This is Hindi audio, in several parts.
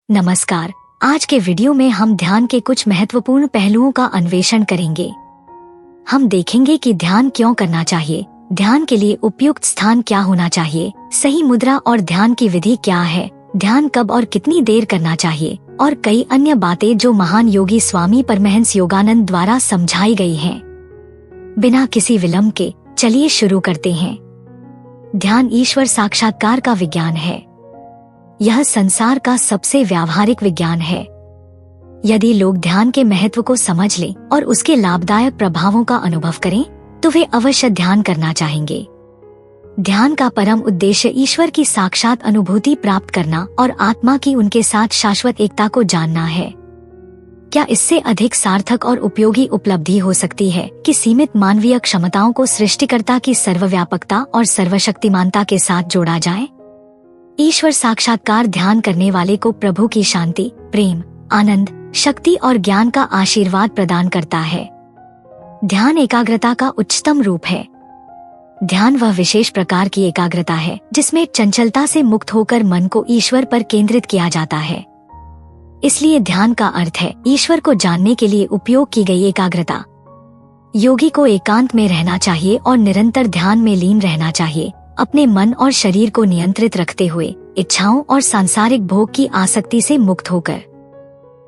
नमस्कार। आज के वीडियो में हम ध्यान के कुछ महत्वपूर्ण पहलुओं का अन्वेषण करेंगे। हम देखेंगे कि ध्यान क्यों करना चाहिए, ध्यान के लिए उपयुक्त स्थान क्या होना चाहिए, सही मुद्रा और ध्यान की विधि क्या है, ध्यान कब और कितनी देर करना चाहिए और कई अन्य बातें जो महान योगी स्वामी परमहंस योगानंद द्वारा समझाई गई हैं। बिना किसी विलंब के चलिए शुरू करते हैं। ध्यान ईश्वर साक्षात्कार का विज्ञान है। यह संसार का सबसे व्यावहारिक विज्ञान है। यदि लोग ध्यान के महत्व को समझ लें और उसके लाभदायक प्रभावों का अनुभव करें तो वे अवश्य ध्यान करना चाहेंगे। ध्यान का परम उद्देश्य ईश्वर की साक्षात अनुभूति प्राप्त करना और आत्मा की उनके साथ शाश्वत एकता को जानना है। क्या इससे अधिक सार्थक और उपयोगी उपलब्धि हो सकती है कि सीमित मानवीय क्षमताओं को सृष्टिकर्ता की सर्वव्यापकता और सर्वशक्तिमानता के साथ जोड़ा जाए? ईश्वर साक्षात्कार ध्यान करने वाले को प्रभु की शांति, प्रेम, आनंद, शक्ति और ज्ञान का आशीर्वाद प्रदान करता है। ध्यान एकाग्रता का उच्चतम रूप है। ध्यान वह विशेष प्रकार की एकाग्रता है जिसमें चंचलता से मुक्त होकर मन को ईश्वर पर केंद्रित किया जाता है। इसलिए ध्यान का अर्थ है ईश्वर को जानने के लिए उपयोग की गई एकाग्रता। योगी को एकांत में रहना चाहिए और निरंतर ध्यान में लीन रहना चाहिए, अपने मन और शरीर को नियंत्रित रखते हुए इच्छाओं और सांसारिक भोग की आसक्ति से मुक्त होकर।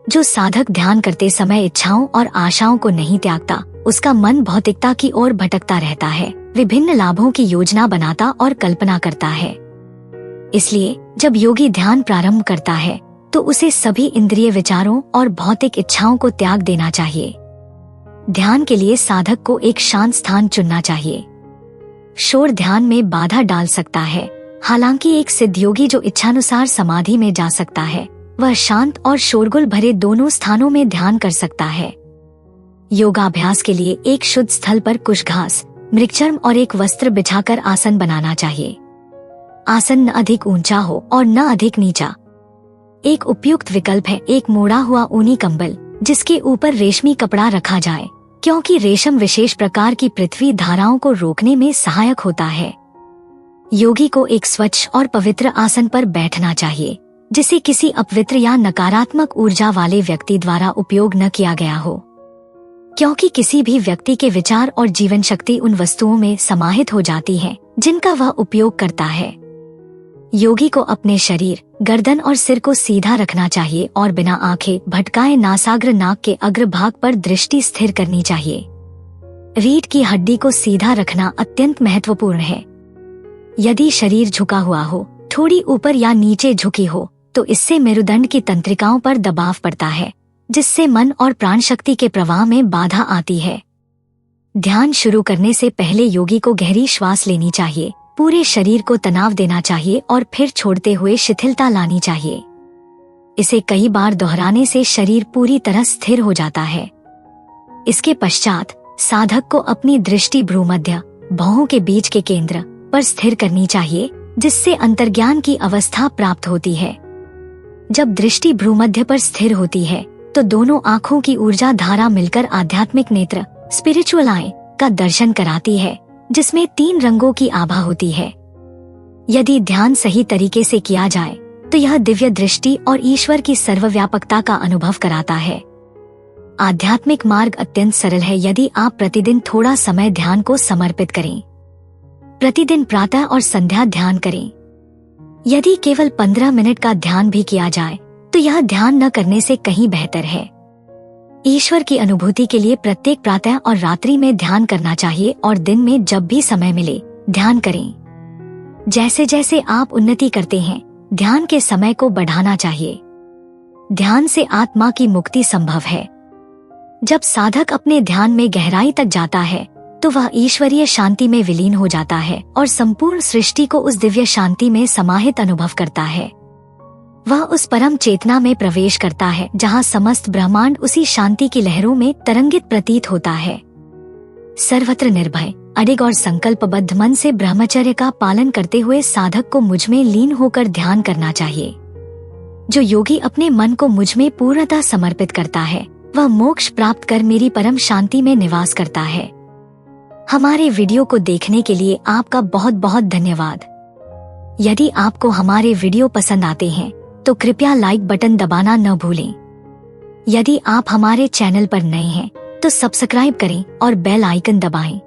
जो साधक ध्यान करते समय इच्छाओं और आशाओं को नहीं त्यागता, उसका मन भौतिकता की ओर भटकता रहता है, विभिन्न लाभों की योजना बनाता और कल्पना करता है। इसलिए जब योगी ध्यान प्रारंभ करता है तो उसे सभी इंद्रिय विचारों और भौतिक इच्छाओं को त्याग देना चाहिए। ध्यान के लिए साधक को एक शांत स्थान चुनना चाहिए। शोर ध्यान में बाधा डाल सकता है। हालांकि एक सिद्ध योगी जो इच्छानुसार समाधि में जा सकता है, वह शांत और शोरगुल भरे दोनों स्थानों में ध्यान कर सकता है। योगाभ्यास के लिए एक शुद्ध स्थल पर कुछ घास, मृगचर्म और एक वस्त्र बिछाकर आसन बनाना चाहिए। आसन न अधिक ऊंचा हो और न अधिक नीचा। एक उपयुक्त विकल्प है एक मोड़ा हुआ ऊनी कंबल जिसके ऊपर रेशमी कपड़ा रखा जाए, क्योंकि रेशम विशेष प्रकार की पृथ्वी धाराओं को रोकने में सहायक होता है। योगी को एक स्वच्छ और पवित्र आसन पर बैठना चाहिए जिसे किसी अपवित्र या नकारात्मक ऊर्जा वाले व्यक्ति द्वारा उपयोग न किया गया हो, क्योंकि किसी भी व्यक्ति के विचार और जीवन शक्ति उन वस्तुओं में समाहित हो जाती है जिनका वह उपयोग करता है। योगी को अपने शरीर, गर्दन और सिर को सीधा रखना चाहिए और बिना आंखें भटकाए नासाग्र नाक के अग्रभाग पर दृष्टि स्थिर करनी चाहिए। रीढ़ की हड्डी को सीधा रखना अत्यंत महत्वपूर्ण है। यदि शरीर झुका हुआ हो, थोड़ी ऊपर या नीचे झुकी हो, तो इससे मेरुदंड की तंत्रिकाओं पर दबाव पड़ता है, जिससे मन और प्राण शक्ति के प्रवाह में बाधा आती है। ध्यान शुरू करने से पहले योगी को गहरी श्वास लेनी चाहिए, पूरे शरीर को तनाव देना चाहिए और फिर छोड़ते हुए शिथिलता लानी चाहिए। इसे कई बार दोहराने से शरीर पूरी तरह स्थिर हो जाता है। इसके पश्चात साधक को अपनी दृष्टि भ्रूमध्य, भौहों के बीच के केंद्र पर स्थिर करनी चाहिए, जिससे अंतर्ज्ञान की अवस्था प्राप्त होती है। जब दृष्टि भ्रूमध्य पर स्थिर होती है तो दोनों आँखों की ऊर्जा धारा मिलकर आध्यात्मिक नेत्र, स्पिरिचुअल आई का दर्शन कराती है, जिसमें 3 रंगों की आभा होती है। यदि ध्यान सही तरीके से किया जाए तो यह दिव्य दृष्टि और ईश्वर की सर्वव्यापकता का अनुभव कराता है। आध्यात्मिक मार्ग अत्यंत सरल है यदि आप प्रतिदिन थोड़ा समय ध्यान को समर्पित करें। प्रतिदिन प्रातः और संध्या ध्यान करें। यदि केवल 15 मिनट का ध्यान भी किया जाए तो यह ध्यान न करने से कहीं बेहतर है। ईश्वर की अनुभूति के लिए प्रत्येक प्रातः और रात्रि में ध्यान करना चाहिए और दिन में जब भी समय मिले ध्यान करें। जैसे जैसे आप उन्नति करते हैं, ध्यान के समय को बढ़ाना चाहिए। ध्यान से आत्मा की मुक्ति संभव है। जब साधक अपने ध्यान में गहराई तक जाता है तो वह ईश्वरीय शांति में विलीन हो जाता है और संपूर्ण सृष्टि को उस दिव्य शांति में समाहित अनुभव करता है। वह उस परम चेतना में प्रवेश करता है जहाँ समस्त ब्रह्मांड उसी शांति की लहरों में तरंगित प्रतीत होता है। सर्वत्र निर्भय, अडिग और संकल्पबद्ध मन से ब्रह्मचर्य का पालन करते हुए साधक को मुझ में लीन होकर ध्यान करना चाहिए। जो योगी अपने मन को मुझ में पूर्णतः समर्पित करता है, वह मोक्ष प्राप्त कर मेरी परम शांति में निवास करता है। हमारे वीडियो को देखने के लिए आपका बहुत बहुत धन्यवाद। यदि आपको हमारे वीडियो पसंद आते हैं तो कृपया लाइक बटन दबाना न भूलें। यदि आप हमारे चैनल पर नए हैं तो सब्सक्राइब करें और बेल आइकन दबाएं।